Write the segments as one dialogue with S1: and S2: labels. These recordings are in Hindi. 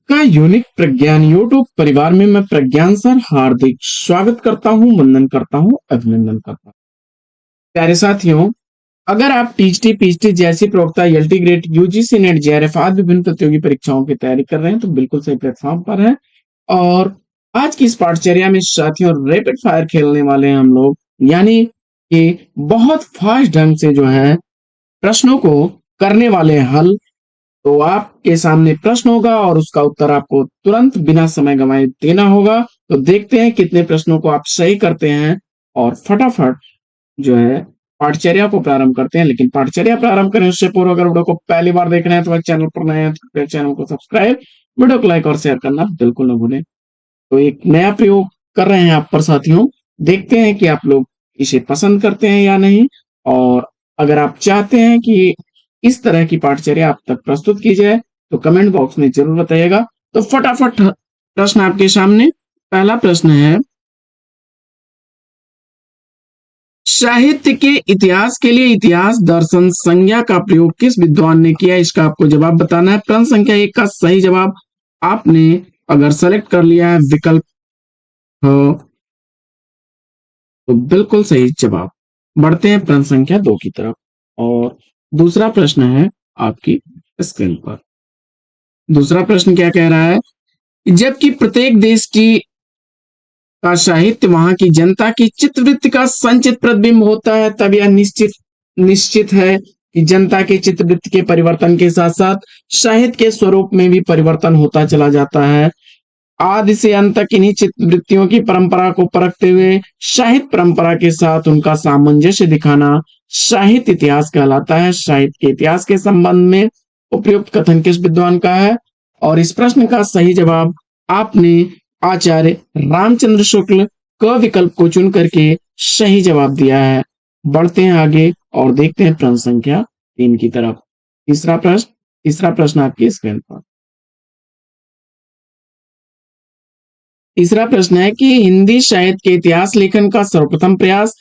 S1: आपका यूनिक प्रज्ञान यूट्यूब परिवार में मैं प्रज्ञान सर हार्दिक स्वागत करता हूं, वंदन करता हूं, अभिनंदन करता हूं। प्यारे साथियों, अगर आप टीजीटी, पीजीटी जैसी प्रवक्ता, LT grade, UGC net, JRF आदि विभिन्न प्रतियोगी परीक्षाओं की तैयारी कर रहे हैं तो बिल्कुल सही प्लेटफॉर्म पर है। और आज की इस पाठचर्या में साथियों रैपिड फायर खेलने वाले हैं हम लोग, यानी कि बहुत फास्ट ढंग से जो है प्रश्नों को करने वाले हैं हल। तो आपके सामने प्रश्न होगा और उसका उत्तर आपको तुरंत बिना समय गंवाए देना होगा। तो देखते हैं कितने प्रश्नों को आप सही करते हैं और फटाफट जो है पाठचर्या को प्रारंभ करते हैं। लेकिन पाठचर्या प्रारंभ करने से पूर्व अगर वीडियो को पहली बार देख रहे हैं तो चैनल पर नए हैं तो कृपया चैनल को सब्सक्राइब, वीडियो को लाइक और शेयर करना बिल्कुल न भूलें। तो एक नया प्रयोग कर रहे हैं आप पर साथियों, देखते हैं कि आप लोग इसे पसंद करते हैं या नहीं। और अगर आप चाहते हैं कि इस तरह की पाठचर्या आप तक प्रस्तुत की जाए तो कमेंट बॉक्स में जरूर बताइएगा। तो फटाफट प्रश्न आपके सामने। पहला प्रश्न है, साहित्य के इतिहास के लिए इतिहास दर्शन संज्ञा का प्रयोग किस विद्वान ने किया? इसका आपको जवाब बताना है। प्रश्न संख्या 1 का सही जवाब आपने अगर सेलेक्ट कर लिया है विकल्प हो तो बिल्कुल सही जवाब। बढ़ते हैं प्रश्न संख्या 2 की तरफ और दूसरा प्रश्न है आपकी स्क्रीन पर। दूसरा प्रश्न क्या कह रहा है, जबकि प्रत्येक देश की का साहित्य वहां की जनता की चित्रवृत्ति का संचित प्रतिबिंब होता है, तब यह निश्चित है कि जनता के चित्रवृत्ति के परिवर्तन के साथ साथ साहित्य के स्वरूप में भी परिवर्तन होता चला जाता है। आदि से अंत तक इन्हीं चित्रवृत्तियों की परंपरा को परखते हुए साहित्य परंपरा के साथ उनका सामंजस्य दिखाना साहित्य इतिहास कहलाता है। साहित्य के इतिहास के संबंध में उपयुक्त कथन किस विद्वान का है? और इस प्रश्न का सही जवाब आपने आचार्य रामचंद्र शुक्ल क विकल्प को चुन करके सही जवाब दिया है। बढ़ते हैं आगे और देखते हैं प्रश्न संख्या 3 की तरफ। तीसरा प्रश्न आपकी स्क्रीन पर। तीसरा प्रश्न है कि हिंदी साहित्य के इतिहास लेखन का सर्वप्रथम प्रयास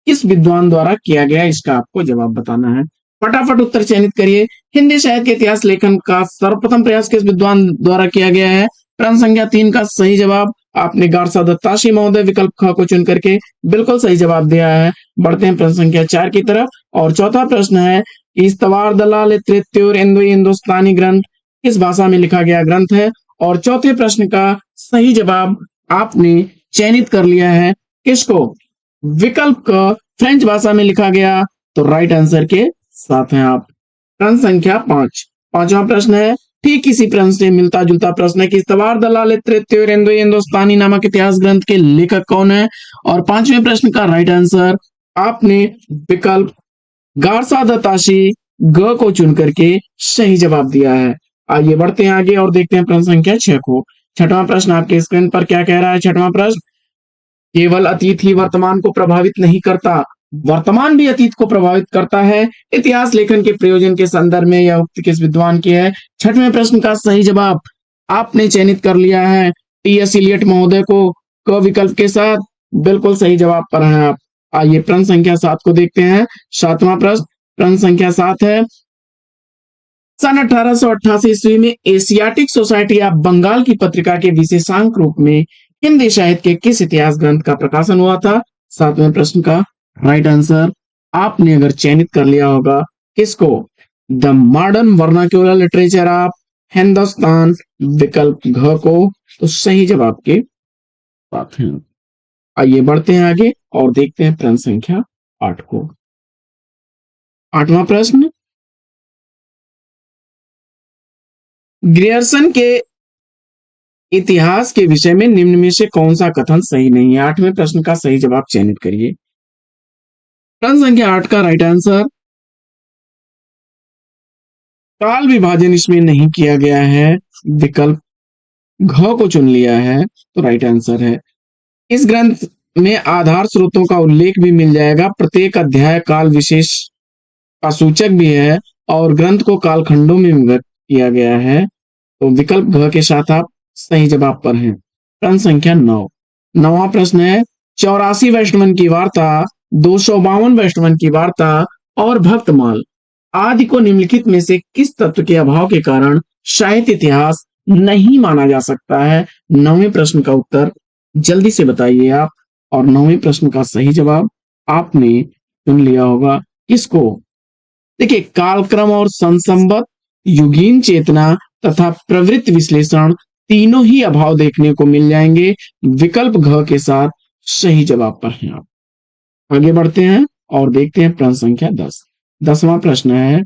S1: किस विद्वान द्वारा किया गया? इसका आपको जवाब बताना है। फटाफट उत्तर चयनित करिए। हिंदी साहित्य के इतिहास लेखन का सर्वप्रथम प्रयास किस विद्वान द्वारा किया गया है? प्रश्न संख्या 3 का सही जवाब आपने गारसा दत्ताशी महोदय विकल्प ख को चुन करके बिल्कुल सही जवाब दिया है। बढ़ते हैं प्रश्न संख्या 4 की तरफ और चौथा प्रश्न है कि इस्तवार दलाल तृतीय हिंदुस्तानी ग्रंथ किस भाषा में लिखा गया ग्रंथ है? और चौथे प्रश्न का सही जवाब आपने चयनित कर लिया है किसको? विकल्प का फ्रेंच भाषा में लिखा गया। तो राइट आंसर के साथ हैं आप। प्रश्न संख्या 5। पांचवा प्रश्न है, ठीक इसी प्रश्न से मिलता जुलता प्रश्न है कि इस्तवार दलाल तृतीय हिंदुस्तानी नामक इतिहास ग्रंथ के लेखक कौन है? और पांचवें प्रश्न का राइट आंसर आपने विकल्प गारसा दत्ताशी ग को चुन करके सही जवाब दिया है। आइए बढ़ते हैं आगे और देखते हैं प्रश्न संख्या 6 को। छठवां प्रश्न आपके स्क्रीन पर क्या कह रहा है? छठवां प्रश्न, केवल अतीत ही वर्तमान को प्रभावित नहीं करता, वर्तमान भी अतीत को प्रभावित करता है। इतिहास लेखन के प्रयोजन के संदर्भ में यह उक्ति किस विद्वान की है? छठवें प्रश्न का सही जवाब आपने चयनित कर लिया है टी.एस. इलियट महोदय को क विकल्प के साथ। बिल्कुल सही जवाब पर हैं आप। आइए प्रश्न संख्या 7 को देखते हैं। सातवां प्रश्न, प्रश्न संख्या 7 है, सन 1888 ईस्वी में एशियाटिक सोसाइटी ऑफ बंगाल की पत्रिका के विशेषांक रूप में हिंदी साहित्य के किस इतिहास ग्रंथ का प्रकाशन हुआ था? सातवें प्रश्न का राइट आंसर आपने अगर चयनित कर लिया होगा किसको? The modern vernacular literature of Hindustan विकल्प घ को। तो सही जवाब के साथ हैं। आइए बढ़ते हैं आगे और देखते हैं प्रश्न संख्या 8 को। आठवां प्रश्न, ग्रियर्सन के इतिहास के विषय में निम्न में से कौन सा कथन सही नहीं है? आठवें प्रश्न का सही जवाब चयनित करिए। प्रश्न संख्या 8 का राइट आंसर, काल विभाजन इसमें नहीं किया गया है, विकल्प घ को चुन लिया है। तो राइट आंसर है। इस ग्रंथ में आधार स्रोतों का उल्लेख भी मिल जाएगा, प्रत्येक अध्याय काल विशेष का सूचक भी है और ग्रंथ को कालखंडों में विभक्त किया गया है। तो विकल्प घ के साथ आप सही जवाब पर हैं। प्रश्न संख्या 9। नौवां प्रश्न है, 84 वैष्णवन की वार्ता, 252 वैष्णवन की वार्ता और भक्तमाल आदि को निम्नलिखित में से किस तत्व के अभाव के कारण साहित्य इतिहास नहीं माना जा सकता है। 9वें प्रश्न का उत्तर जल्दी से बताइए आप। और 9वें प्रश्न का सही जवाब आपने चुन लिया होगा। किसको? देखिए, कालक्रम और संसंबत, युगीन चेतना तथा प्रवृत्ति विश्लेषण तीनों ही अभाव देखने को मिल जाएंगे विकल्प घ के साथ। सही जवाब पर हैं आप। आगे बढ़ते हैं और देखते हैं प्रश्न संख्या 10। 10वां प्रश्न है,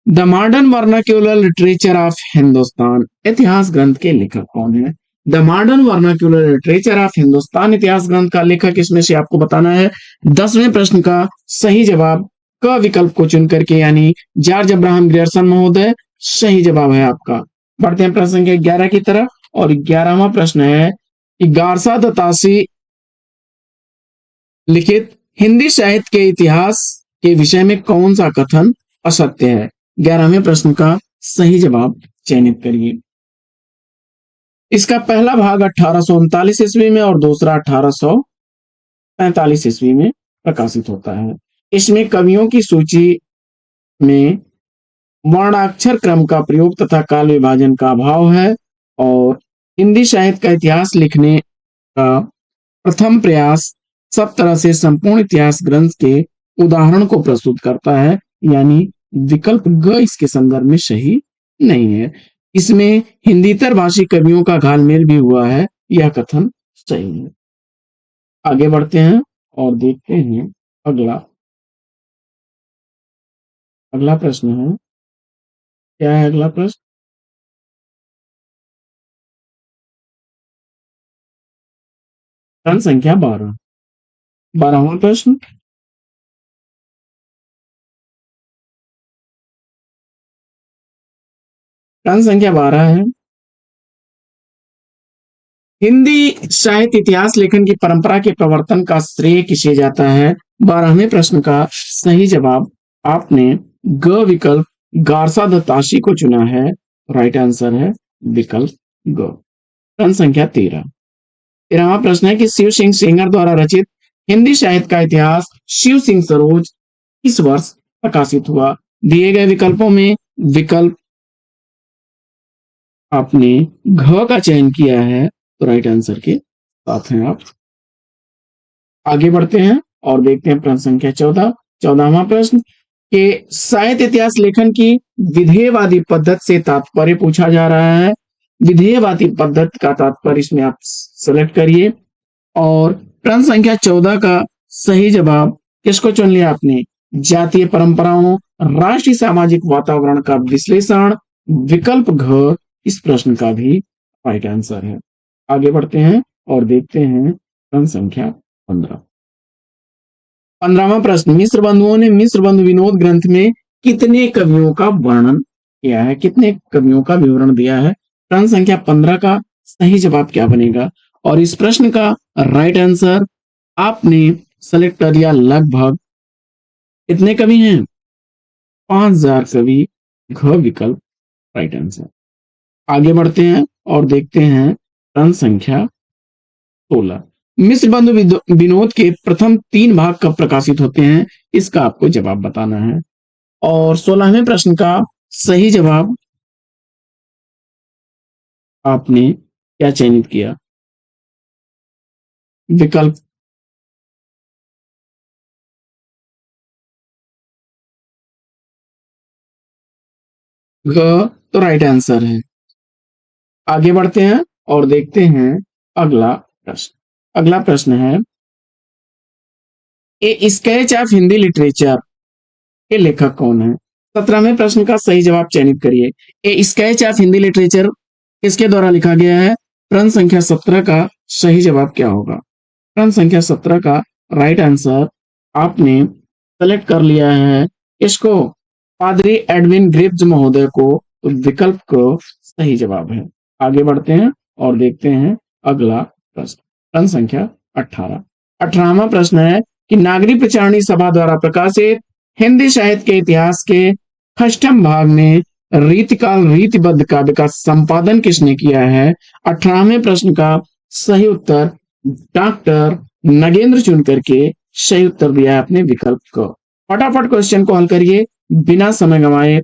S1: the modern vernacular literature of Hindustan इतिहास ग्रंथ के लेखक कौन है? The modern vernacular literature of Hindustan इतिहास ग्रंथ का लेखक इसमें से आपको बताना है। 10वें प्रश्न का सही जवाब क विकल्प को चुन करके, यानी जॉर्ज अब्राहम ग्रियर्सन महोदय, सही जवाब है आपका। बढ़ते हैं प्रश्न संख्या 11 की तरफ। और 11वां प्रश्न है कि गारसा दत्तासी लिखित हिंदी साहित्य के इतिहास के विषय में कौन सा कथन असत्य है? 11वें प्रश्न का सही जवाब चयनित करिए। इसका पहला भाग 1839 ईस्वी में और दूसरा 1845 ईस्वी में प्रकाशित होता है। इसमें कवियों की सूची में वर्णाक्षर क्रम का प्रयोग तथा काल विभाजन का अभाव है। और हिंदी साहित्य का इतिहास लिखने का प्रथम प्रयास सब तरह से संपूर्ण इतिहास ग्रंथ के उदाहरण को प्रस्तुत करता है, यानी विकल्प ग इसके संदर्भ में सही नहीं है। इसमें हिंदीतर भाषी कवियों का घालमेल भी हुआ है, यह कथन सही है। आगे बढ़ते हैं और देखते हैं अगला अगला प्रश्न है। क्या है अगला प्रश्न? प्रश्न संख्या 12। 12वां प्रश्न, प्रश्न संख्या 12 है, हिंदी साहित्य इतिहास लेखन की परंपरा के प्रवर्तन का श्रेय किसे जाता है? 12वें प्रश्न का सही जवाब आपने ग विकल्प गारसा दत्तासी को चुना है। राइट आंसर है विकल्प ग। प्रश्न संख्या 13। 13वां प्रश्न है कि शिव सिंह सेंगर द्वारा रचित हिंदी साहित्य का इतिहास शिव सिंह सरोज किस वर्ष प्रकाशित हुआ? दिए गए विकल्पों में विकल्प आपने घ का चयन किया है, तो राइट आंसर के साथ हैं आप। आगे बढ़ते हैं और देखते हैं प्रश्न संख्या 14। 14वां प्रश्न के साहित्य इतिहास लेखन की विधेयवादी पद्धति से तात्पर्य पूछा जा रहा है। विधेयवादी पद्धति का तात्पर्य इसमें आप सेलेक्ट करिए। और प्रश्न संख्या 14 का सही जवाब किसको चुन लिया आपने? जातीय परंपराओं, राष्ट्रीय सामाजिक वातावरण का विश्लेषण, विकल्प घ इस प्रश्न का भी राइट आंसर है। आगे बढ़ते हैं और देखते हैं प्रश्न संख्या 15। 15वां प्रश्न, मिश्र बंधुओं ने मिश्र बंधु विनोद ग्रंथ में कितने कवियों का वर्णन किया है, कितने कवियों का विवरण दिया है? प्रश्न संख्या 15 का सही जवाब क्या बनेगा? और इस प्रश्न का राइट आंसर आपने सेलेक्ट कर लिया। लगभग कितने कवि हैं? 5000 कवि, घ विकल्प राइट आंसर। आगे बढ़ते हैं और देखते हैं प्रश्न संख्या 16। मिश्र बंधु विनोद के प्रथम 3 भाग कब प्रकाशित होते हैं? इसका आपको जवाब बताना है। और 16वें प्रश्न का सही जवाब आपने क्या चयनित किया? विकल्प घ तो राइट आंसर है। आगे बढ़ते हैं और देखते हैं अगला प्रश्न। अगला प्रश्न है, ए स्केच ऑफ हिंदी लिटरेचर के लेखक कौन है? 17वें प्रश्न का सही जवाब चयनित करिए। ए स्केच ऑफ हिंदी लिटरेचर किसके द्वारा लिखा गया है? प्रश्न संख्या 17 का सही जवाब क्या होगा? प्रश्न संख्या 17 का राइट आंसर आपने सेलेक्ट कर लिया है इसको, पादरी एडविन ग्रिप्स महोदय को, तो विकल्प को सही जवाब है। आगे बढ़ते हैं और देखते हैं अगला प्रश्न। प्रश्न संख्या 18। 18वां प्रश्न है कि नागरिक प्रचारणी सभा द्वारा प्रकाशित हिंदी साहित्य के इतिहास के अष्टम भाग में रीतिकाल रीतिबद्ध काव्य का संपादन किसने किया है? 18वें प्रश्न का सही उत्तर डॉक्टर नगेंद्र चुन करके सही उत्तर दिया है अपने विकल्प को। फटाफट क्वेश्चन को हल करिए बिना समय गंवाए।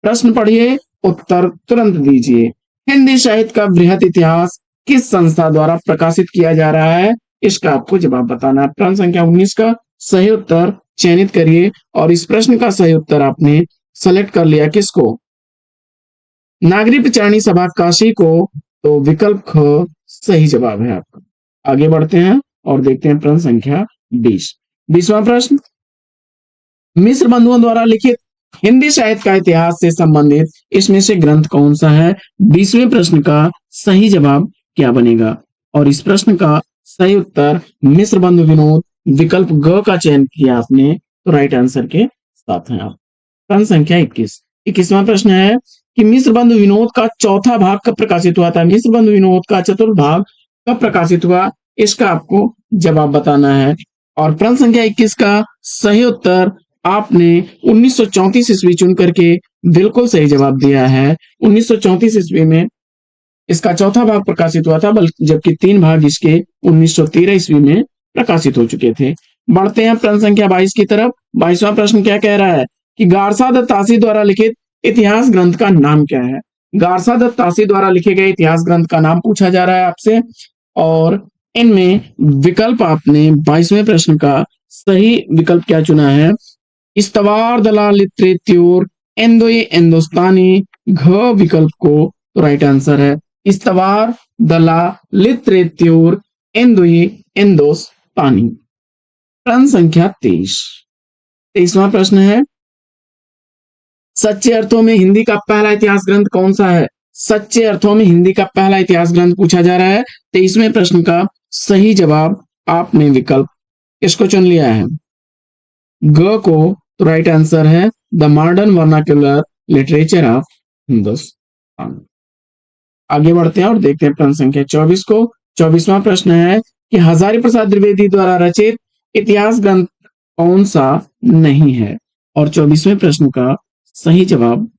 S1: प्रश्न पढ़िए, उत्तर तुरंत दीजिए। हिंदी साहित्य का बृहद इतिहास किस संस्था द्वारा प्रकाशित किया जा रहा है, इसका आपको जवाब बताना है। प्रश्न संख्या 19 का सही उत्तर चयनित करिए और इस प्रश्न का सही उत्तर आपने सेलेक्ट कर लिया किसको, नागरिक चरणी सभा काशी को, तो विकल्प ख सही जवाब है आपका। आगे बढ़ते हैं और देखते हैं प्रश्न संख्या 20। 20वां प्रश्न, मिश्र बंधुओं द्वारा लिखित हिंदी साहित्य का इतिहास से संबंधित इसमें से ग्रंथ कौन सा है। 20वें प्रश्न का सही जवाब क्या बनेगा, और इस प्रश्न का सही उत्तर मिश्र बंधु विनोद, विकल्प ग का चयन किया आपने, तो राइट आंसर के साथ हैं आप। प्रश्न संख्या 21। 21वां प्रश्न है कि मिश्र बंधु विनोद का चौथा भाग कब प्रकाशित हुआ था। मिश्र बंधु विनोद का चतुर्थ भाग कब प्रकाशित हुआ, इसका आपको जवाब बताना है। और प्रश्न संख्या 21 का सही उत्तर आपने 1934 ईस्वी चुन करके बिल्कुल सही जवाब दिया है। 1934 ईस्वी में इसका चौथा भाग प्रकाशित हुआ था, बल्कि जबकि 3 भाग इसके 1913 ईस्वी में प्रकाशित हो चुके थे। बढ़ते हैं प्रश्न संख्या 22 की तरफ। 22वां प्रश्न क्या कह रहा है कि गारसा दत्त तासी द्वारा लिखित इतिहास ग्रंथ का नाम क्या है। गारसा दत्त तासी द्वारा लिखे गए इतिहास ग्रंथ का नाम पूछा जा रहा है आपसे, और इनमें विकल्प आपने 22वें प्रश्न का सही विकल्प क्या चुना है, इस्तवार दला लित्रेत्योर एंदोई एंदोस्तानी, घ विकल्प को तो राइट आंसर है इस्तवार दला लित्रेत्योर एंदोई एंदोस्तानी। प्रश्न संख्या 23वां प्रश्न है, सच्चे अर्थों में हिंदी का पहला इतिहास ग्रंथ कौन सा है। सच्चे अर्थों में हिंदी का पहला इतिहास ग्रंथ पूछा जा रहा है। 23वें प्रश्न का सही जवाब आपने विकल्प इसको चुन लिया है, ग को, तो राइट आंसर है the modern vernacular literature of Hindustan. आगे बढ़ते हैं और देखते हैं प्रश्न संख्या 24 को। 24वां प्रश्न है कि हजारी प्रसाद द्विवेदी द्वारा रचित इतिहास ग्रंथ कौन सा नहीं है, और 24वें प्रश्न का सही जवाब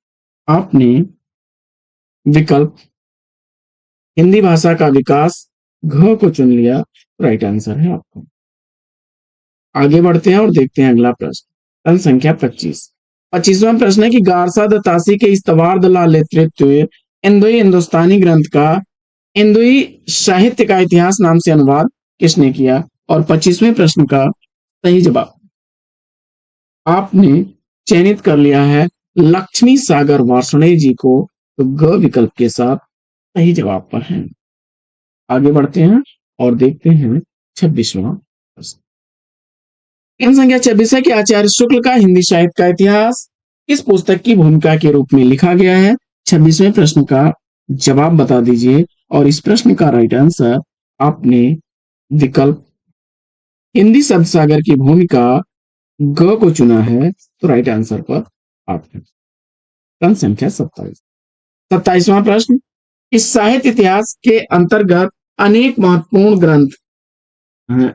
S1: आपने विकल्प हिंदी भाषा का विकास, घ को चुन लिया, राइट आंसर है आपका। आगे बढ़ते हैं और देखते हैं अगला प्रश्न, प्रश्न संख्या 25वां प्रश्न है कि गारसा दत्त तासी के इस्तवार दला लित्रेत्योर एंदोई हिंदुस्तानी ग्रंथ का एंदोई साहित्य का इतिहास नाम से अनुवाद किसने किया, और 25वें प्रश्न का सही जवाब आपने चयनित कर लिया है लक्ष्मी सागर वार्ष्णेय जी को, तो ग विकल्प के साथ सही जवाब पर है। आगे बढ़ते हैं और देखते हैं 26वां प्रश्न। प्रश्न संख्या 26 है कि आचार्य शुक्ल का हिंदी साहित्य का इतिहास किस पुस्तक की भूमिका के रूप में लिखा गया है। 26वें प्रश्न का जवाब बता दीजिए, और इस प्रश्न का राइट आंसर आपने विकल्प हिंदी शब्द सागर की भूमिका, ग को चुना है, तो राइट आंसर पर आपने। प्रश्न संख्या 27वां प्रश्न, इस साहित्य इतिहास के अंतर्गत अनेक महत्वपूर्ण ग्रंथ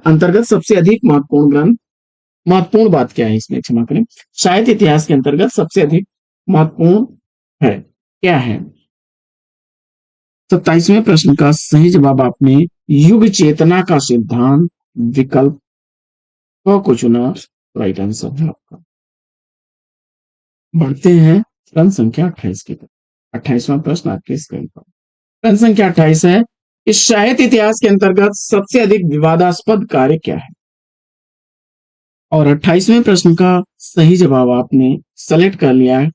S1: अंतर्गत सबसे अधिक महत्वपूर्ण बात क्या है इसमें, क्षमा करें, साहित्य इतिहास के अंतर्गत सबसे अधिक महत्वपूर्ण है क्या है। 27वें प्रश्न का सही जवाब आपने युग चेतना का सिद्धांत, विकल्प क को चुना, राइट आंसर है आपका। बढ़ते हैं प्रश्न संख्या 28 की तरफ। 28वां प्रश्न आपके स्क्रीन पर। प्रश्न संख्या 28 है, इस साहित्य इतिहास के अंतर्गत सबसे अधिक विवादास्पद कार्य क्या है, और 28वें प्रश्न का सही जवाब आपने सेलेक्ट कर लिया है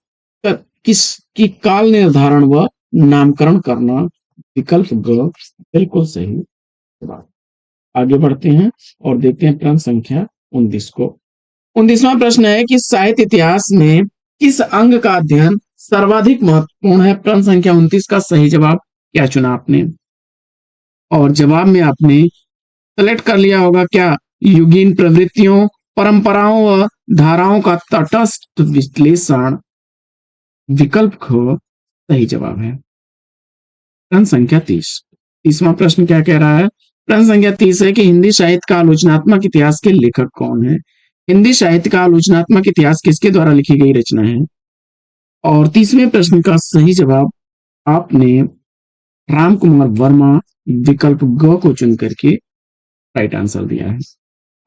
S1: किसकी काल निर्धारण व नामकरण करना, विकल्प ग बिल्कुल सही जवाब। आगे बढ़ते हैं और देखते हैं प्रश्न संख्या 29 को। 29वां प्रश्न है कि साहित्य इतिहास में किस अंग का अध्ययन सर्वाधिक महत्वपूर्ण है। प्रश्न संख्या 29 का सही जवाब क्या चुना आपने, और जवाब में आपने सेलेक्ट कर लिया होगा क्या, युगीन प्रवृत्तियों, परंपराओं व धाराओं का तटस्थ विश्लेषण, विकल्प ख सही जवाब है। प्रश्न संख्या 30वां प्रश्न क्या कह रहा है। प्रश्न संख्या 30 है कि हिंदी साहित्य का आलोचनात्मक इतिहास के लेखक कौन है। हिंदी साहित्य का आलोचनात्मक इतिहास किसके द्वारा लिखी गई रचना है, और 30वें प्रश्न का सही जवाब आपने राम कुमार वर्मा, विकल्प ग को चुन करके राइट आंसर दिया है।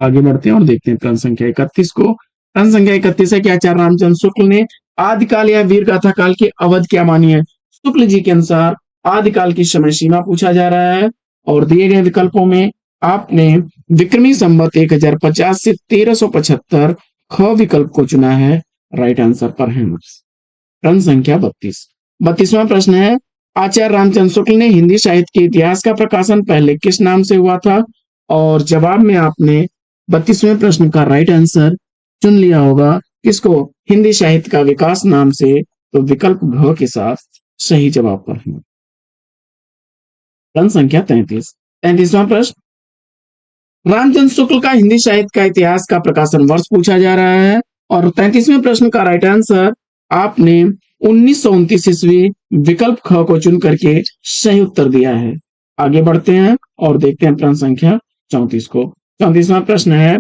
S1: आगे बढ़ते हैं और देखते हैं प्रश्न संख्या 31 को। प्रश्न संख्या 31 है कि आचार्य रामचंद्र शुक्ल ने आदिकाल या वीर गाथा काल की अवधि क्या मानी है। शुक्ल जी के अनुसार आदिकाल की समय सीमा पूछा जा रहा है और दिए गए विकल्पों में आपने विक्रमी संवत 1050 से 1375 ख विकल्प को चुना है। राइट आंसर पर है। प्रश्न संख्या 32। 32वां प्रश्न है, आचार्य रामचंद्र शुक्ल ने हिंदी साहित्य के इतिहास का प्रकाशन पहले किस नाम से हुआ था? और जवाब में आपने 32वें प्रश्न का राइट आंसर चुन लिया होगा। किसको? हिंदी साहित्य का विकास नाम से। तो विकल्प घ के साथ सही जवाब पर है। प्रश्न संख्या 33। 33वां प्रश्न, रामचंद्र शुक्ल का हिंदी साहित्य का इतिहास का प्रकाशन वर्ष पूछा जा रहा है और 33वें प्रश्न का राइट आंसर आपने 1929 ईस्वी विकल्प ख को चुन करके सही उत्तर दिया है। आगे बढ़ते हैं और देखते हैं प्रश्न संख्या 34 को। 34वां प्रश्न है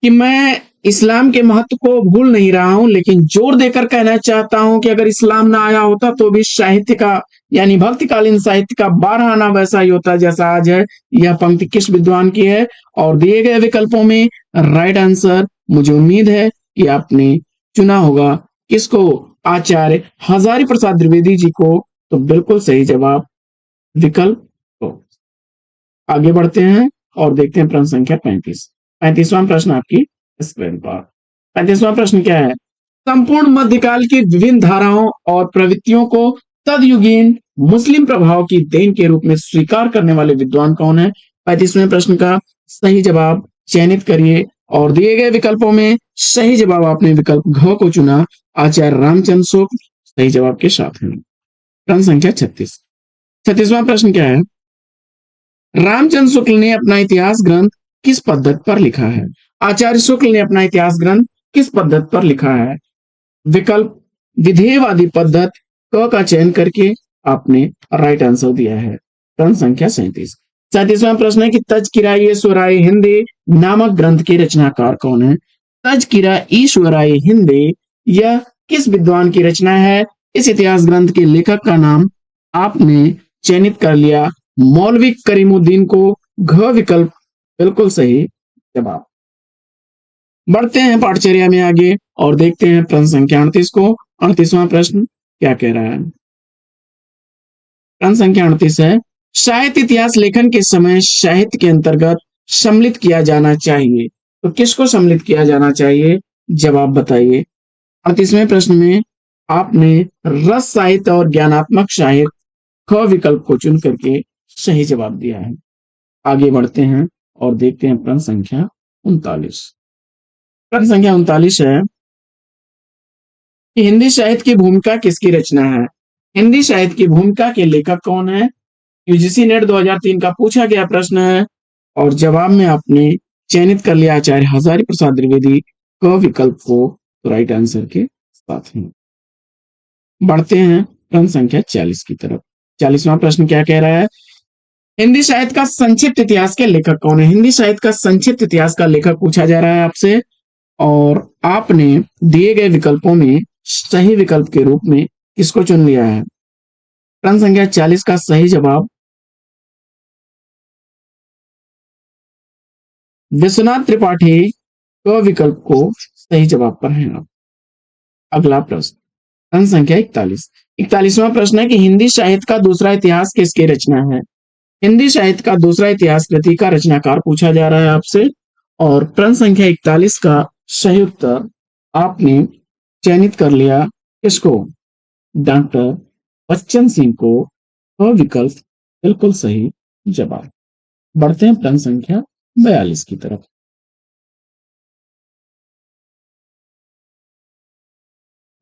S1: कि मैं इस्लाम के महत्व को भूल नहीं रहा हूं, लेकिन जोर देकर कहना चाहता हूं कि अगर इस्लाम ना आया होता तो भी साहित्य का यानी भक्तिकालीन साहित्य का 12 आना वैसा ही होता जैसा आज है। यह पंक्ति किस विद्वान की है? और दिए गए विकल्पों में राइट आंसर मुझे उम्मीद है कि आपने चुना होगा। किसको? आचार्य हजारी प्रसाद द्विवेदी जी को। तो बिल्कुल सही जवाब विकल्प को। आगे बढ़ते हैं और देखते हैं प्रश्न संख्या 35। 35वां प्रश्न आपकी स्क्रीन पर। 35वां प्रश्न क्या है? संपूर्ण मध्यकाल की विभिन्न धाराओं और प्रवृत्तियों को तदयुगीन मुस्लिम प्रभाव की देन के रूप में स्वीकार करने वाले विद्वान कौन है? 35वें प्रश्न का सही जवाब चयनित करिए और दिए गए विकल्पों में सही जवाब आपने विकल्प घ को चुना। आचार्य रामचंद्र शुक्ल सही जवाब के साथ है। प्रश्न संख्या 36। 36वां प्रश्न क्या है? रामचंद्र शुक्ल ने अपना इतिहास ग्रंथ किस पद्धति पर लिखा है? आचार्य शुक्ल ने अपना इतिहास ग्रंथ किस पद्धति पर लिखा है? विकल्प विधेयवादी पद्धति क का चयन करके आपने राइट आंसर दिया है। प्रश्न संख्या 37। 37वां प्रश्न है कि तज़किरा-ए शुअराए हिंद नामक ग्रंथ के रचनाकार कौन है? तज़किरा-ए शुअराए हिंद यह किस विद्वान की रचना है? इस इतिहास ग्रंथ के लेखक का नाम आपने चयनित कर लिया मौलवी करीमुद्दीन को। घ विकल्प बिल्कुल सही जवाब। बढ़ते हैं पाठचर्या में आगे और देखते हैं प्रश्न संख्या 38 को। 38वां प्रश्न क्या कह रहा है? प्रश्न संख्या 38 है, साहित्य इतिहास लेखन के समय साहित्य के अंतर्गत सम्मिलित किया जाना चाहिए। तो किसको सम्मिलित किया जाना चाहिए? जवाब बताइए। 38वें प्रश्न में आपने रस साहित्य और ज्ञानात्मक साहित्य ख विकल्प को चुन करके सही जवाब दिया है। आगे बढ़ते हैं और देखते हैं प्रश्न संख्या 39। प्रश्न संख्या 39 है कि हिंदी साहित्य की भूमिका किसकी रचना है? हिंदी साहित्य की भूमिका के लेखक कौन है? यूजीसी नेट 2003 का पूछा गया प्रश्न है और जवाब में आपने चयनित कर लिया आचार्य हजारी प्रसाद द्विवेदी क विकल्प को। तो राइट आंसर के साथ हैं। बढ़ते हैं प्रश्न संख्या 40 की तरफ। 40वां प्रश्न क्या कह रहा है? हिंदी साहित्य का संक्षिप्त इतिहास के लेखक कौन है? हिंदी साहित्य का संक्षिप्त इतिहास का लेखक पूछा जा रहा है आपसे और आपने दिए गए विकल्पों में सही विकल्प के रूप में किसको चुन लिया है? प्रश्न संख्या 40 का सही जवाब विश्वनाथ त्रिपाठी क विकल्प को सही जवाब पर है। अगला प्रश्न प्रश्न संख्या 41। 41वां प्रश्न है कि हिंदी साहित्य का दूसरा इतिहास किसकी रचना है? हिंदी साहित्य का दूसरा इतिहास कृति का रचनाकार पूछा जा रहा है आपसे और प्रश्न संख्या 41 का सही उत्तर आपने चयनित कर लिया। किसको? डॉक्टर बच्चन सिंह को। विकल्प बिल्कुल सही जवाब। बढ़ते हैं प्रश्न संख्या 42 की तरफ।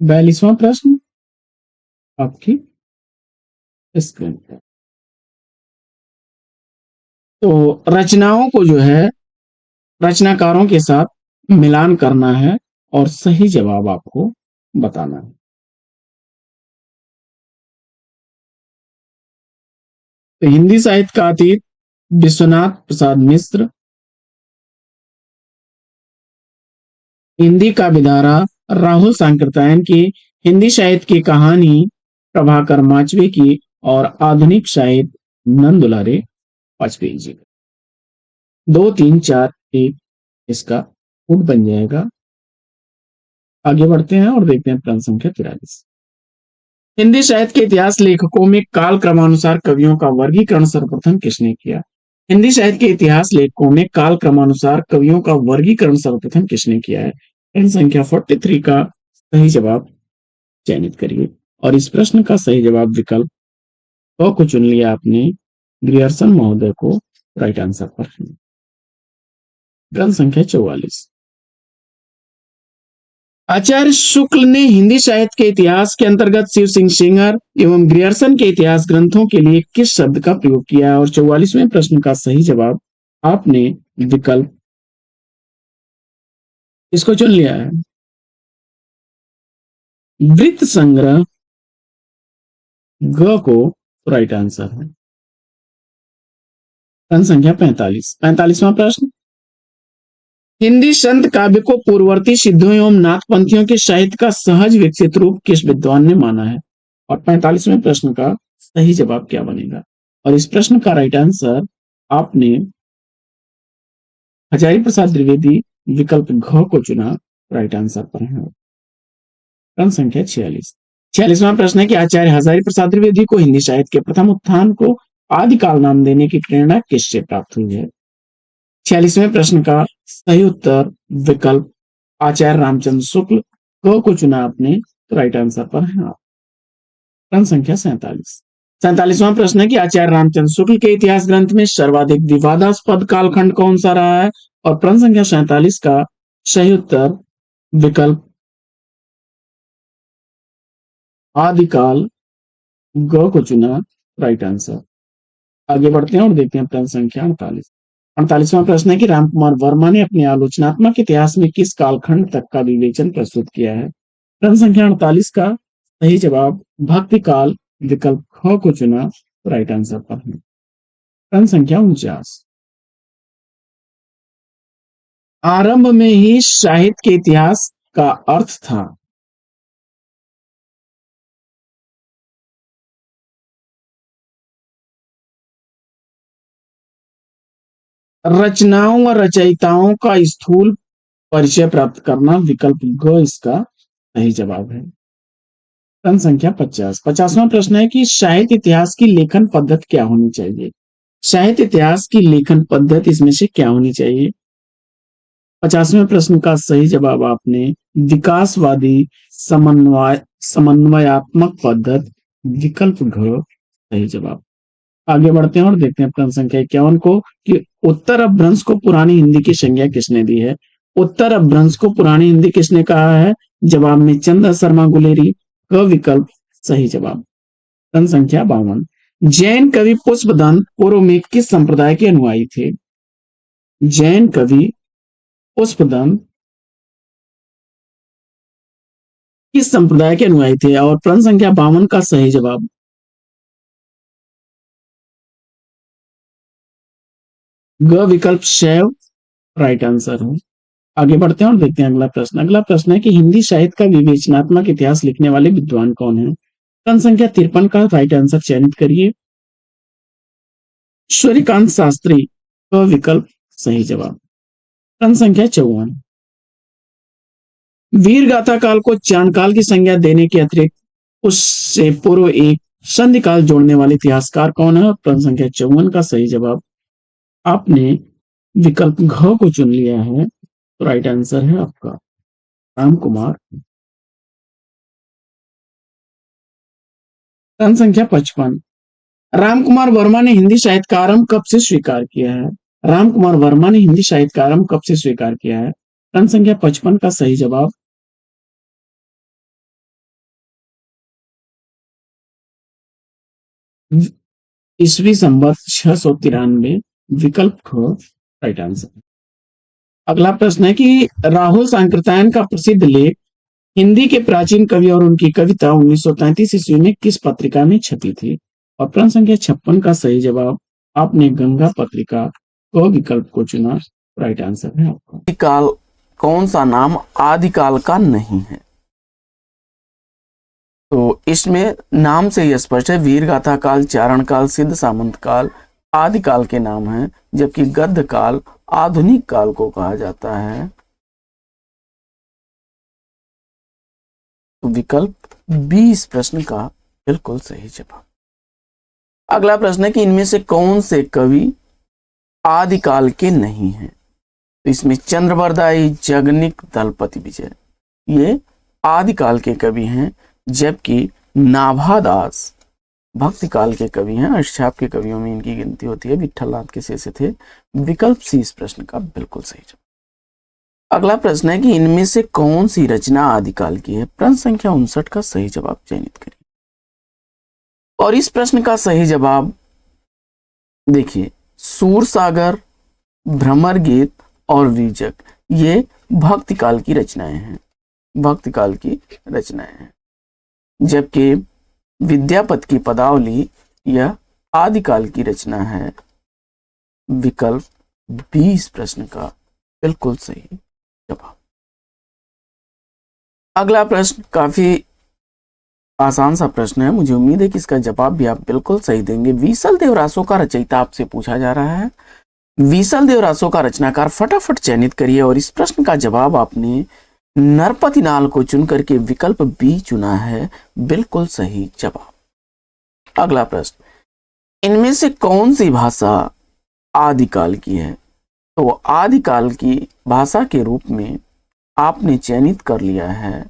S1: 42वां प्रश्न आपकी स्क्रीन पर। तो रचनाओं को जो है रचनाकारों के साथ मिलान करना है और सही जवाब आपको बताना है। तो हिंदी साहित्य का अतीत विश्वनाथ प्रसाद मिश्र, हिंदी का विदारा राहुल सांकृत्यायन की, हिंदी साहित्य की कहानी प्रभाकर माचवे की और आधुनिक साहित्य नंद दुलारे वाजपेयी जी। 2 3 4 1 इसका फुट बन जाएगा। आगे बढ़ते हैं और देखते हैं प्रश्न संख्या 43। हिंदी साहित्य के इतिहास लेखकों में काल क्रमानुसार कवियों का वर्गीकरण सर्वप्रथम किसने किया? हिंदी साहित्य के इतिहास लेखकों में काल क्रमानुसार कवियों का वर्गीकरण सर्वप्रथम किसने किया है? प्रश्न संख्या 43 का सही जवाब चयनित करिए और इस प्रश्न का सही जवाब विकल्प क को चुन लिया आपने ग्रियर्सन महोदय को राइट आंसर पर। प्रश्न संख्या 44, आचार्य शुक्ल ने हिंदी साहित्य के इतिहास के अंतर्गत शिव सिंह सेंगर एवं ग्रियर्सन के इतिहास ग्रंथों के लिए किस शब्द का प्रयोग किया है? और 44वें प्रश्न का सही जवाब आपने विकल्प इसको चुन लिया है वृत्त संग्रह ग को राइट आंसर है। प्रश्न संख्या 45वां प्रश्न, हिंदी संत काव्य को पूर्ववर्ती सिद्धों एवं नाथपंथियों के साहित्य का सहज विकसित रूप किस विद्वान ने माना है? और 45वें प्रश्न का सही जवाब क्या बनेगा? और इस प्रश्न का राइट आंसर आपने हजारी प्रसाद द्विवेदी विकल्प घ को चुना राइट आंसर पर है। प्रश्न संख्या 46वां प्रश्न है कि आचार्य हजारी प्रसाद द्विवेदी को हिंदी साहित्य के प्रथम उत्थान को आदिकाल नाम देने की प्रेरणा किससे प्राप्त हुई है? 46वें प्रश्न का सही उत्तर विकल्प आचार्य रामचंद्र शुक्ल क को चुना आपने तो राइट आंसर पर है। प्रश्न संख्या 47वां प्रश्न है कि आचार्य रामचंद्र शुक्ल के इतिहास ग्रंथ में सर्वाधिक विवादास्पद कालखंड कौन सा रहा है? और प्रश्न संख्या 47 का सही उत्तर विकल्प आदिकाल ग को चुना राइट आंसर। आगे बढ़ते हैं और देखते हैं प्रश्न संख्या 48वां प्रश्न है कि रामकुमार वर्मा ने अपने आलोचनात्मक इतिहास में किस कालखंड तक का विवेचन प्रस्तुत किया है? प्रश्न संख्या 48 का सही जवाब भक्ति काल विकल्प ख को चुना राइट आंसर पर है। प्रश्न संख्या 49, आरंभ में ही साहित्य के इतिहास का अर्थ था। रचनाओं व रचयिताओं का स्थूल परिचय प्राप्त करना विकल्प ग इसका सही जवाब है। प्रश्न संख्या 50वां प्रश्न है कि साहित्य इतिहास की लेखन पद्धति क्या होनी चाहिए? साहित्य इतिहास की लेखन पद्धति इसमें से क्या होनी चाहिए? 50वें प्रश्न का सही जवाब आपने विकासवादी समन्वयात्मक पद्धति विकल्प घ सही जवाब। आगे बढ़ते हैं और देखते हैं प्रश्न संख्या 51 को कि उत्तर अपभ्रंश को पुरानी हिंदी की संज्ञा किसने दी है? उत्तर अपभ्रंश को पुरानी हिंदी किसने कहा है? जवाब में चंद्र शर्मा गुलेरी क विकल्प सही जवाब। प्रश्न संख्या 52, जैन कवि पुष्पदंत पूर्व में किस संप्रदाय के अनुयायी थे? जैन कवि पुष्पदंत किस संप्रदाय के अनुयायी थे? और प्रश्न संख्या 52 का सही जवाब ग विकल्प शैव राइट आंसर है। आगे बढ़ते हैं और देखते हैं अगला प्रश्न। अगला प्रश्न है कि हिंदी साहित्य का विवेचनात्मक इतिहास लिखने वाले विद्वान कौन है? प्रश्न संख्या 53 का राइट आंसर चयनित करिए सूर्यकांत शास्त्री का विकल्प सही जवाब। प्रश्न संख्या 54, वीर गाथा काल को चाणकाल की संज्ञा देने के अतिरिक्त उससे पूर्व एक संधि काल जोड़ने वाले इतिहासकार कौन है? प्रश्न संख्या 54 का सही जवाब आपने विकल्प घ को चुन लिया है तो राइट आंसर है आपका राम कुमार। प्रश्न संख्या 55, रामकुमार वर्मा ने हिंदी साहित्य का आरंभ कब से स्वीकार किया है? रामकुमार वर्मा ने हिंदी साहित्य का आरंभ कब से स्वीकार किया है? प्रश्न संख्या 55 का सही जवाब ईस्वी संवत 693 विकल्प ख राइट आंसर। अगला प्रश्न है कि राहुल सांकृत्यायन का प्रसिद्ध लेख हिंदी के प्राचीन कवि और उनकी कविता 1933 ईस्वी में किस पत्रिका में छपी थी? और प्रश्न संख्या 56 का सही जवाब आपने गंगा पत्रिका को विकल्प को चुना राइट आंसर है आपका।
S2: आदिकाल कौन सा नाम आदिकाल का नहीं है? तो इसमें नाम से यह स्पष्ट है, वीर गाथा काल, चारण काल, सिद्ध सामंत काल आदिकाल के नाम हैं, जबकि गद्य काल आधुनिक काल को कहा जाता है। तो विकल्प बी इस प्रश्न का बिल्कुल सही जवाब। अगला प्रश्न है कि इनमें से कौन से कवि आदिकाल के नहीं हैं? तो इसमें चंद्रबरदाई, जगनिक, दलपति विजय ये आदिकाल के कवि हैं, जबकि नाभादास भक्ति काल के कवि हैं। अष्टछाप के कवियों में इनकी गिनती होती है। विट्ठलनाथ के शेष थे। विकल्प सी इस प्रश्न का बिल्कुल सही जवाब। अगला प्रश्न है कि इनमें से कौन सी रचना आदिकाल की है? प्रश्न संख्या 59 का सही जवाब चयनित करिए। और इस प्रश्न का सही जवाब देखिए, सूरसागर, भ्रमर गीत और वीजक ये भक्ति काल की रचनाएं हैं। भक्ति काल की रचनाएं हैं, जबकि विद्यापति की पदावली यह आदिकाल की रचना है। विकल्प 20 प्रश्न का बिल्कुल सही जवाब। अगला प्रश्न काफी आसान सा प्रश्न है। मुझे उम्मीद है कि इसका जवाब भी आप बिल्कुल सही देंगे। बीसल देव रासो का रचयिता आपसे पूछा जा रहा है। बीसल देव रासो का रचनाकार फटाफट चयनित करिए। और इस प्रश्न का जवाब आपने नरपति नाल को चुन करके विकल्प बी चुना है। बिल्कुल सही जवाब। अगला प्रश्न, इनमें से कौन सी भाषा आदिकाल की है? तो आदिकाल की भाषा के रूप में आपने चयनित कर लिया है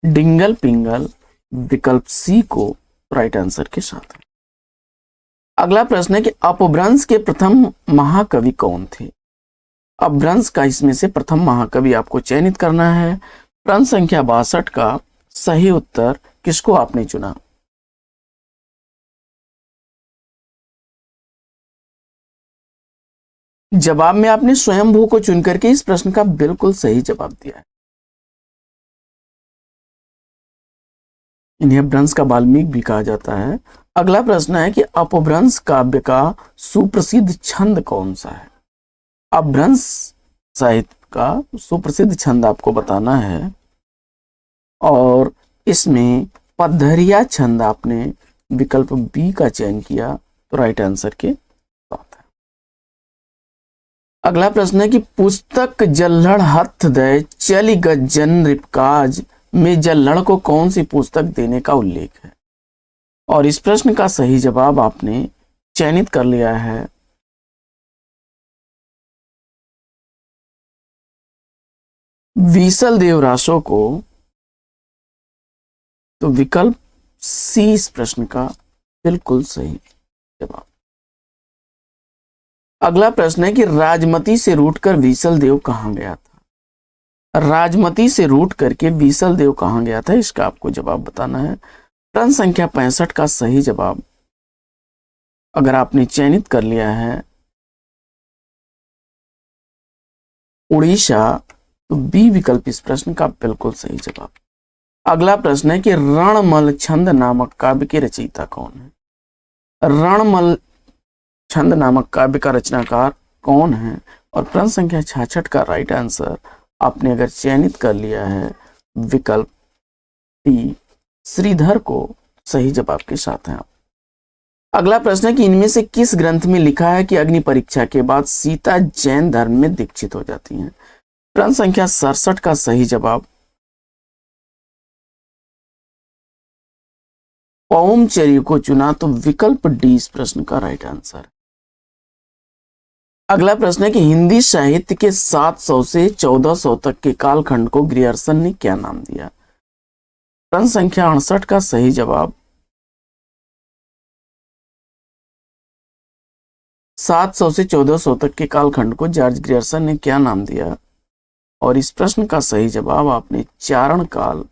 S2: डिंगल पिंगल, विकल्प सी को राइट आंसर के साथ। अगला प्रश्न है कि अपभ्रंश के प्रथम महाकवि कौन थे? अपभ्रंश का इसमें से प्रथम महाकवि आपको चयनित करना है। प्रश्न संख्या 62 का सही उत्तर किसको आपने चुना? जवाब में आपने स्वयंभू को चुन करके इस प्रश्न का बिल्कुल सही जवाब दिया है। इन्हें अपभ्रंश का वाल्मीकि भी कहा जाता है। अगला प्रश्न है कि अपभ्रंश काव्य का सुप्रसिद्ध छंद कौन सा है? अपभ्रंश साहित्य का सुप्रसिद्ध छंद आपको बताना है, और इसमें पद्धरिया छंद आपने विकल्प बी का चयन किया, तो राइट आंसर के साथ है। अगला प्रश्न है कि पुस्तक जल्लड़ हथ दय चली गज्जन रिपकाज में जल्लड़ को कौन सी पुस्तक देने का उल्लेख है? और इस प्रश्न का सही जवाब आपने चयनित कर लिया है बीसल देव रासो को, तो विकल्प सी इस प्रश्न का बिल्कुल सही जवाब। अगला प्रश्न है कि राजमती से रूटकर बीसल देव कहां गया था? राजमती से रूट करके बीसल देव कहां गया था, इसका आपको जवाब बताना है। प्रश्न संख्या 65 का सही जवाब अगर आपने चयनित कर लिया है उड़ीसा, तो बी विकल्प इस प्रश्न का बिल्कुल सही जवाब। अगला प्रश्न है कि रणमल छंद नामक काव्य के रचयिता कौन है? रणमल छंद नामक काव्य का रचनाकार कौन है? और प्रश्न संख्या 66 का राइट आंसर आपने अगर चयनित कर लिया है विकल्प डी श्रीधर को सही जवाब के साथ हैं आप। अगला प्रश्न है कि इनमें से किस ग्रंथ में लिखा है कि अग्नि परीक्षा के बाद सीता जैन धर्म में दीक्षित हो जाती हैं? प्रश्न संख्या 67 का सही जवाब पौमचर्य को चुना, तो विकल्प डी इस प्रश्न का राइट आंसर। अगला प्रश्न है कि हिंदी साहित्य के 700 से 1400 तक के कालखंड को ग्रियर्सन ने क्या नाम दिया? प्रश्न संख्या 68 का सही जवाब 700 से 1400 तक के कालखंड को जॉर्ज ग्रियर्सन ने क्या नाम दिया? और इस प्रश्न का सही जवाब आपने चारण काल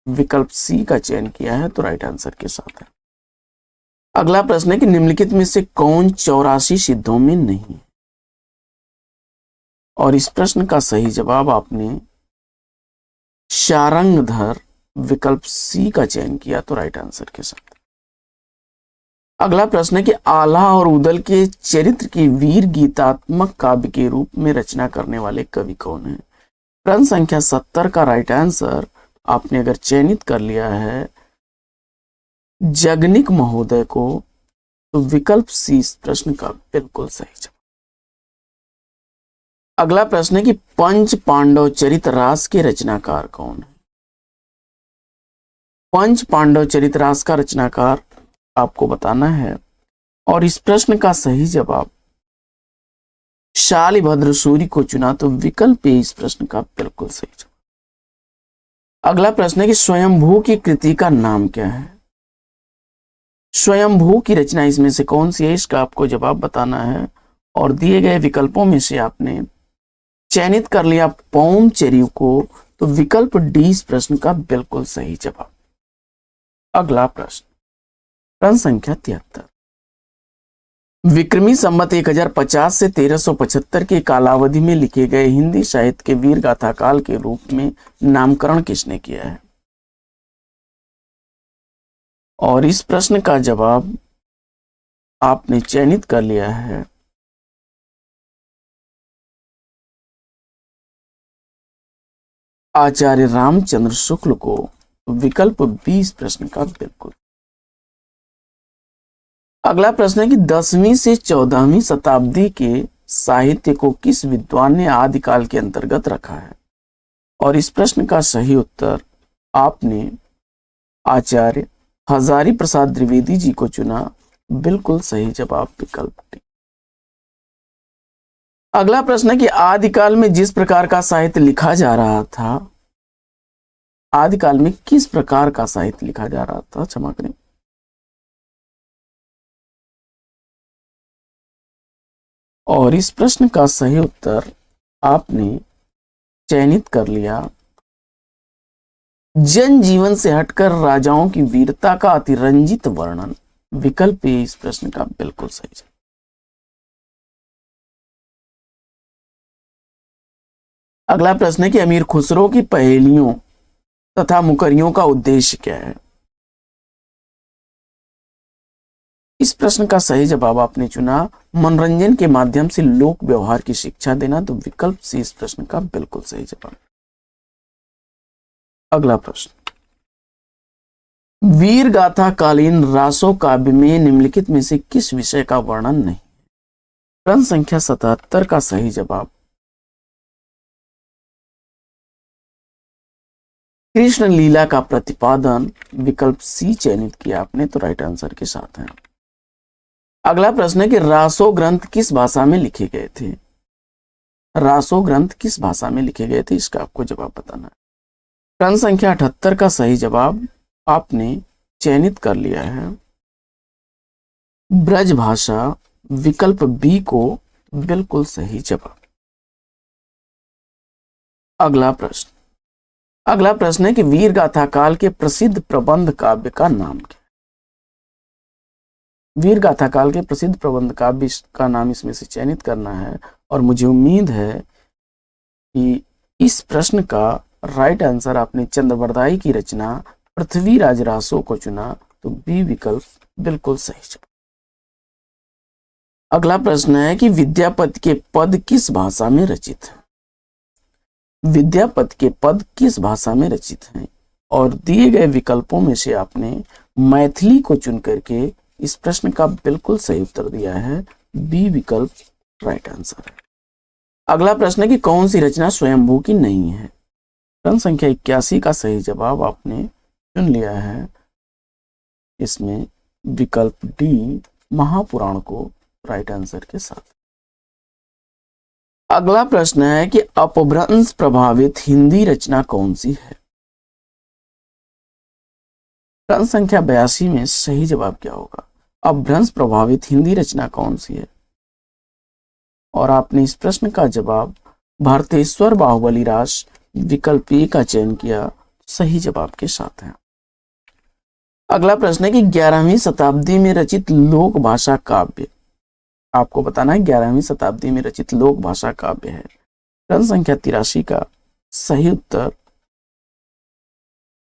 S2: विकल्प सी का चयन किया है, तो राइट आंसर के साथ है। अगला प्रश्न है कि निम्नलिखित में से कौन 84 सिद्धों में नहीं है? और इस प्रश्न का सही जवाब आपने शारंगधर विकल्प सी का चयन किया, तो राइट आंसर के साथ। अगला प्रश्न है कि आल्हा और उदल के चरित्र की वीर गीतात्मक काव्य के रूप में रचना करने वाले कवि कौन है? प्रश्न संख्या 70 का राइट आंसर आपने अगर चयनित कर लिया है जगनिक महोदय को, तो विकल्प सी इस प्रश्न का बिल्कुल सही जवाब। अगला प्रश्न है कि पंच पांडव चरित रास के रचनाकार कौन है? पंच पांडव चरितरास का रचनाकार आपको बताना है और इस प्रश्न का सही जवाब शालिभद्र सूरि को चुना, तो विकल्प ए इस प्रश्न का बिल्कुल सही जवाब। अगला प्रश्न है कि स्वयंभू की कृति का नाम क्या है। स्वयंभू की रचना इसमें से कौन सी है, इसका आपको जवाब बताना है और दिए गए विकल्पों में से आपने चयनित कर लिया पौंचेरी को, तो विकल्प डी इस प्रश्न का बिल्कुल सही जवाब। अगला प्रश्न संख्या 73। विक्रमी संवत 1050 से 1375 के कालावधि में लिखे गए हिंदी साहित्य के वीर गाथा काल के रूप में नामकरण किसने किया है। और इस प्रश्न का जवाब आपने चयनित कर लिया है आचार्य रामचंद्र शुक्ल को, विकल्प बी इस प्रश्न का बिल्कुल। अगला प्रश्न है कि 10वीं से 14वीं शताब्दी के साहित्य को किस विद्वान ने आदिकाल के अंतर्गत रखा है। और इस प्रश्न का सही उत्तर आपने आचार्य हजारी प्रसाद द्विवेदी जी को चुना, बिल्कुल सही जवाब विकल्प डी। अगला प्रश्न है कि आदिकाल में जिस प्रकार का साहित्य लिखा जा रहा था, आदिकाल में किस प्रकार का साहित्य लिखा जा रहा था, क्षमा करें। और इस प्रश्न का सही उत्तर आपने चयनित कर लिया जन जीवन से हटकर राजाओं की वीरता का अतिरंजित वर्णन, विकल्प ए इस प्रश्न का बिल्कुल सही है। अगला प्रश्न है कि अमीर खुसरो की पहेलियों तथा मुकरियों का उद्देश्य क्या है। इस प्रश्न का सही जवाब आपने चुना मनोरंजन के माध्यम से लोक व्यवहार की शिक्षा देना, तो विकल्प सी इस प्रश्न का बिल्कुल सही जवाब। अगला प्रश्न, वीर गाथा कालीन रासो काव्य में निम्नलिखित में से किस विषय का वर्णन नहीं। प्रश्न संख्या 77 का सही जवाब कृष्ण लीला का प्रतिपादन, विकल्प सी चयनित किया आपने, तो राइट आंसर के साथ है। अगला प्रश्न है कि रासो ग्रंथ किस भाषा में लिखे गए थे। रासो ग्रंथ किस भाषा में लिखे गए थे, इसका आपको जवाब बताना है। प्रश्न संख्या 78 का सही जवाब आपने चयनित कर लिया है ब्रज भाषा, विकल्प बी को बिल्कुल सही जवाब। अगला प्रश्न है कि वीर गाथा काल के प्रसिद्ध प्रबंध काव्य का नाम क्या। वीर गाथा काल के प्रसिद्ध प्रबंध काव्य का नाम इसमें से चयनित करना है और मुझे उम्मीद है कि इस प्रश्न का राइट आंसर आपने चंद्रबरदाई की रचना पृथ्वीराज रासो को चुना, तो बी विकल्प बिल्कुल सही जवाब। अगला प्रश्न है कि विद्यापति के पद किस भाषा में रचित है। विद्यापति के पद किस भाषा में रचित हैं और दिए गए विकल्पों में से आपने मैथिली को चुन करके इस प्रश्न का बिल्कुल सही उत्तर दिया है, बी विकल्प राइट आंसर है। अगला प्रश्न है कि कौन सी रचना स्वयंभू की नहीं है। प्रश्न संख्या 81 का सही जवाब आपने चुन लिया है, इसमें विकल्प डी महापुराण को राइट आंसर के साथ। अगला प्रश्न है कि अपभ्रंश प्रभावित हिंदी रचना कौन सी है। प्रश्न संख्या 82 में सही जवाब क्या होगा। अपभ्रंश प्रभावित हिंदी रचना कौन सी है, और आपने इस प्रश्न का जवाब भारतेश्वर बाहुबली रास, विकल्प ए का चयन किया, सही जवाब के साथ है। अगला प्रश्न है कि 11वीं शताब्दी में रचित लोक भाषा काव्य, आपको बताना है 11वीं शताब्दी में रचित लोक भाषा काव्य है। प्रश्न संख्या 83 का सही उत्तर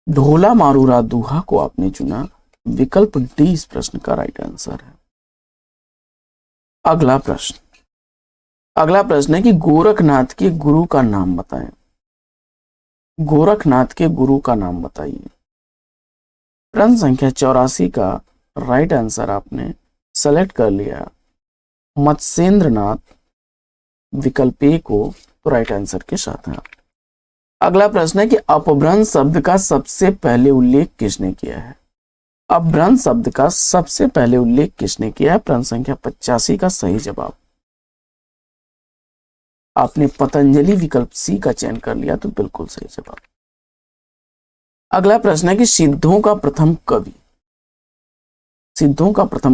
S2: ढोला मारूरा दूहा को आपने चुना, विकल्प डी इस प्रश्न का राइट आंसर है। अगला प्रश्न है कि गोरखनाथ के गुरु का नाम बताएं। गोरखनाथ के गुरु का नाम बताइए। प्रश्न संख्या 84 का राइट आंसर आपने सेलेक्ट कर लिया मत्स्येंद्र नाथ, विकल्प ए को, तो राइट आंसर के साथ है। अगला प्रश्न है कि अपभ्रंश शब्द का सबसे पहले उल्लेख किसने किया है? अपभ्रंश शब्द का सबसे पहले उल्लेख किसने किया है? प्रश्न संख्या 85 का सही जवाब। आपने पतंजलि विकल्प सी का चयन कर लिया तो बिल्कुल सही जवाब। अगला प्रश्न है कि सिद्धों का प्रथम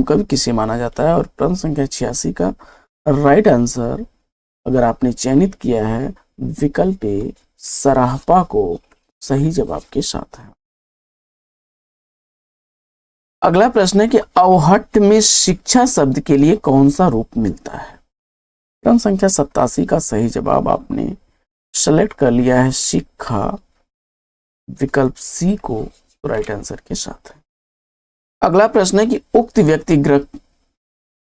S2: कवि किसे माना जाता है? और प्रश्न संख्या 86 का राइट आंसर अगर आपने चयनित किया है विकल्प ए सराहपा को सही जवाब के साथ है। अगला प्रश्न है कि अवहट्ट में शिक्षा शब्द के लिए कौन सा रूप मिलता है? प्रश्न संख्या 87 का सही जवाब आपने सेलेक्ट कर लिया है शिक्षा विकल्प सी को राइट आंसर के साथ है। अगला प्रश्न है कि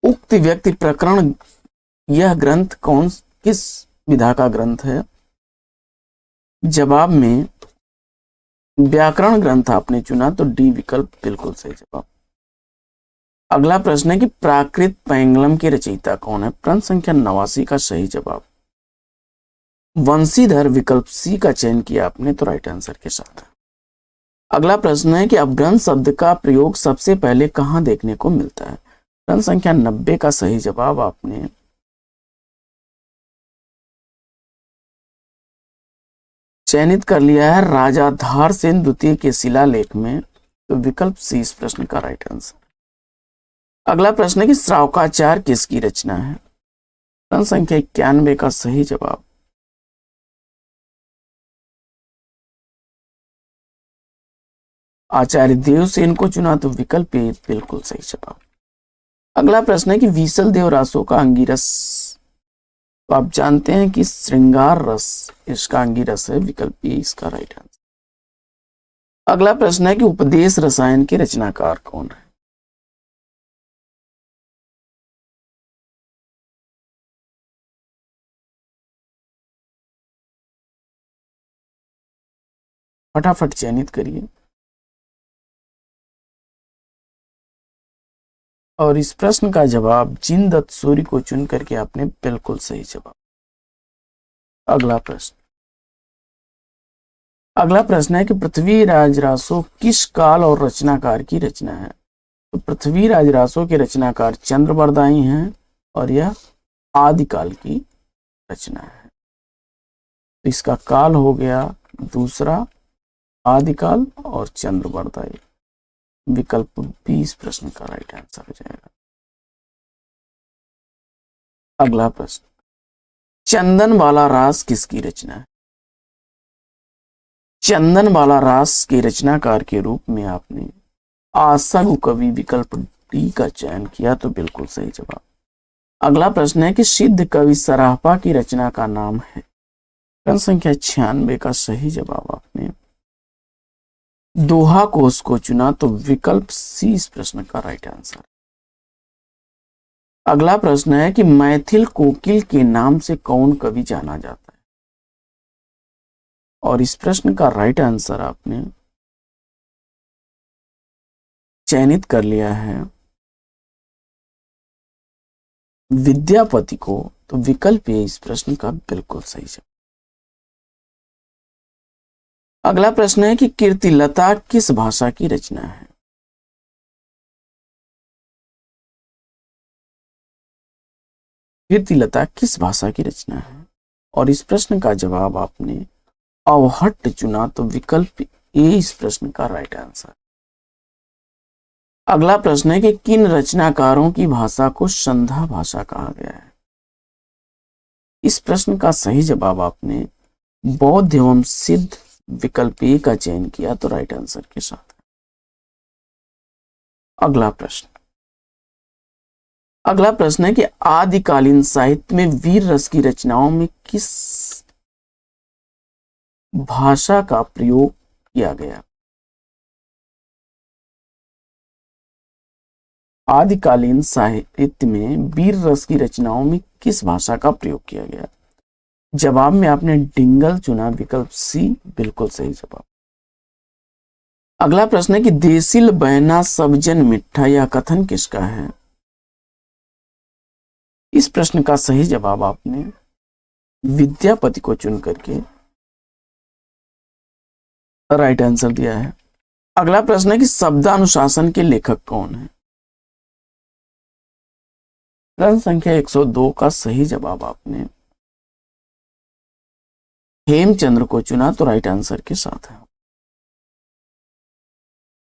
S2: उक्त व्यक्ति प्रकरण यह ग्रंथ किस विधा का ग्रंथ है? जवाब में व्याकरण ग्रंथ आपने चुना तो डी विकल्प बिल्कुल सही जवाब। अगला प्रश्न है कि प्राकृत पैंगलम के रचयिता कौन है? प्रश्न संख्या 89 का सही जवाब। वंशीधर विकल्प सी का चयन किया आपने तो राइट आंसर के साथ। अगला प्रश्न है कि अपभ्रंश शब्द का प्रयोग सबसे पहले कहां देखने को मिलता है? प्रश्न संख्या 90 का सही जवाब आपने चयनित कर लिया है राजा धारसेन द्वितीय के शिलालेख में तो विकल्प सी इस प्रश्न का राइट आंसर। अगला प्रश्न है कि श्रावकाचार किसकी रचना है? प्रश्न संख्या 91 का सही जवाब आचार्य देवसेन को चुना तो विकल्प ए बिल्कुल सही जवाब। अगला प्रश्न है कि विसल देव रासो का अंगिरस, तो आप जानते हैं कि श्रृंगार रस इसका अंगिरस है, विकल्प ए इसका राइट आंसर। अगला प्रश्न है कि उपदेश रसायन के रचनाकार कौन है? फटाफट चयनित करिए और इस प्रश्न का जवाब जिनदत्त सूरी को चुन करके आपने बिल्कुल सही जवाब। अगला प्रश्न है कि पृथ्वीराज रासो किस काल और रचनाकार की रचना है? तो पृथ्वीराज रासो के रचनाकार चंद्रबरदाई हैं और यह आदिकाल की रचना है। तो इसका काल हो गया दूसरा आदिकाल और चंद्रबरदाई, विकल्प 20 प्रश्न का राइट आंसर हो जाएगा। अगला प्रश्न, चंदन वाला रास किसकी रचना है? चंदन वाला रास के रचनाकार के रूप में आपने आशु कवि विकल्प डी का चयन किया तो बिल्कुल सही जवाब। अगला प्रश्न है कि सिद्ध कवि सराहपा की रचना का नाम है? प्रश्न संख्या 96 का सही जवाब आपने दोहा कोश को चुना तो विकल्प सी इस प्रश्न का राइट आंसर। अगला प्रश्न है कि मैथिल कोकिल के नाम से कौन कवि जाना जाता है? और इस प्रश्न का राइट आंसर आपने चयनित कर लिया है विद्यापति को, तो विकल्प ए इस प्रश्न का बिल्कुल सही जवाब। अगला प्रश्न है कि कीर्तिलता किस भाषा की रचना है? कीर्तिलता किस भाषा की रचना है? और इस प्रश्न का जवाब आपने अवहट्ट चुना तो विकल्प ए इस प्रश्न का राइट आंसर। अगला प्रश्न है कि किन रचनाकारों की भाषा को संधा भाषा कहा गया है? इस प्रश्न का सही जवाब आपने बौद्ध एवं सिद्ध विकल्प ए का चयन किया तो राइट आंसर के साथ। अगला प्रश्न है कि आदिकालीन साहित्य में वीर रस की रचनाओं में किस भाषा का प्रयोग किया गया? आदिकालीन साहित्य में वीर रस की रचनाओं में किस भाषा का प्रयोग किया गया? जवाब में आपने डिंगल चुना, विकल्प सी बिल्कुल सही जवाब। अगला प्रश्न है कि देसिल बहना सबजन मिठा यह कथन किसका है? इस प्रश्न का सही जवाब आपने विद्यापति को चुन करके राइट आंसर दिया है। अगला प्रश्न है कि शब्दानुशासन के लेखक कौन है? प्रश्न संख्या 102 का सही जवाब आपने हेमचंद्र को चुना, तो राइट आंसर के साथ है।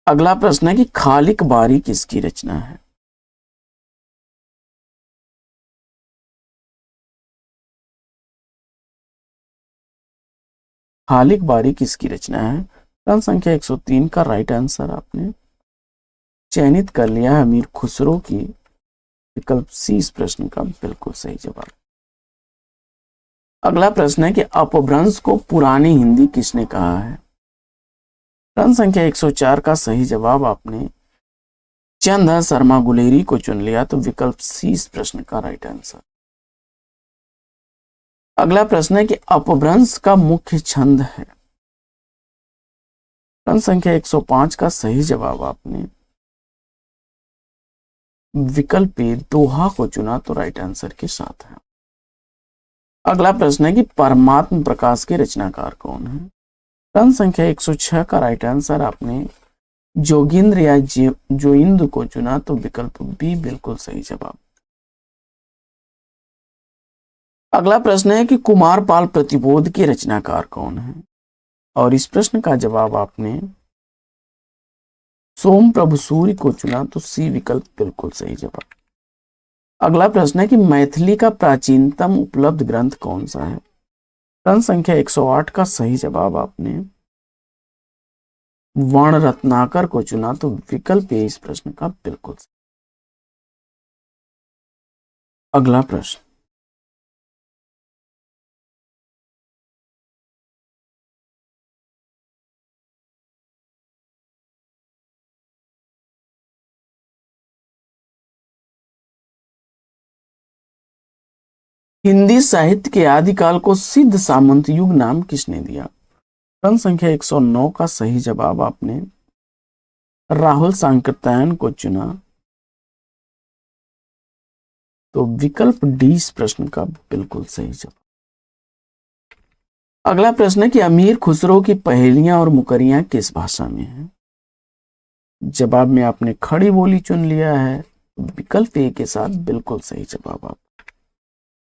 S2: अगला प्रश्न है कि खालिक बारी किसकी रचना है? खालिक बारी किसकी रचना है? प्रश्न संख्या 103 का राइट आंसर आपने चयनित कर लिया है अमीर खुसरो की। विकल्प सी इस प्रश्न का बिल्कुल सही जवाब। अगला प्रश्न है कि अपभ्रंश को पुरानी हिंदी किसने कहा है? प्रश्न संख्या 104 का सही जवाब आपने चंद शर्मा गुलेरी को चुन लिया, तो विकल्प सी इस प्रश्न का राइट आंसर। अगला प्रश्न है कि अपभ्रंश का मुख्य छंद है? प्रश्न संख्या 105 का सही जवाब आपने विकल्प ए दोहा को चुना, तो राइट आंसर के साथ है। अगला प्रश्न है कि परमात्म प्रकाश के रचनाकार कौन है? प्रश्न संख्या 106 का राइट आंसर आपने जोगिंद्र या जोइंद्र को चुना, तो विकल्प बी बिल्कुल सही जवाब। अगला प्रश्न है कि कुमारपाल प्रतिबोध के रचनाकार कौन है? और इस प्रश्न का जवाब आपने सोम प्रभु सूर्य को चुना, तो सी विकल्प बिल्कुल सही जवाब। अगला प्रश्न है कि मैथिली का प्राचीनतम उपलब्ध ग्रंथ कौन सा है? प्रश्न संख्या 108 का सही जवाब आपने वर्ण रत्नाकर को चुना, तो विकल्प ए इस प्रश्न का बिल्कुल सही। अगला प्रश्न, हिंदी साहित्य के आदिकाल को सिद्ध सामंत युग नाम किसने दिया? प्रश्न संख्या 109 का सही जवाब आपने राहुल सांकृत्यायन को चुना, तो विकल्प डी इस प्रश्न का बिल्कुल सही जवाब। अगला प्रश्न है कि अमीर खुसरो की पहेलियां और मुकरियां किस भाषा में हैं? जवाब में आपने खड़ी बोली चुन लिया है, विकल्प ए के साथ बिल्कुल सही जवाब आप।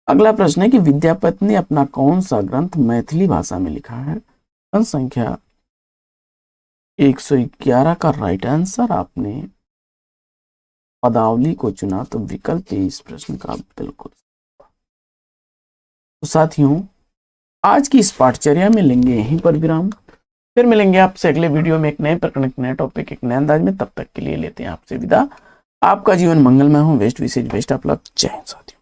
S2: अगला प्रश्न है कि विद्यापति ने अपना कौन सा ग्रंथ मैथिली भाषा में लिखा है? प्रश्न संख्या 111 का राइट आंसर आपने पदावली को चुना, तो विकल्प ए इस प्रश्न का बिल्कुल। तो साथियों, आज की इस पाठचर्या में लेंगे यहीं पर विराम। फिर मिलेंगे आपसे अगले वीडियो में एक नए प्रकरण, एक नए टॉपिक, एक नए अंदाज में। तब तक के लिए लेते हैं आपसे विदा। आपका जीवन मंगलमय हो। बेस्ट विशेष बेस्ट ऑफ लक। जय हिंद साथियों।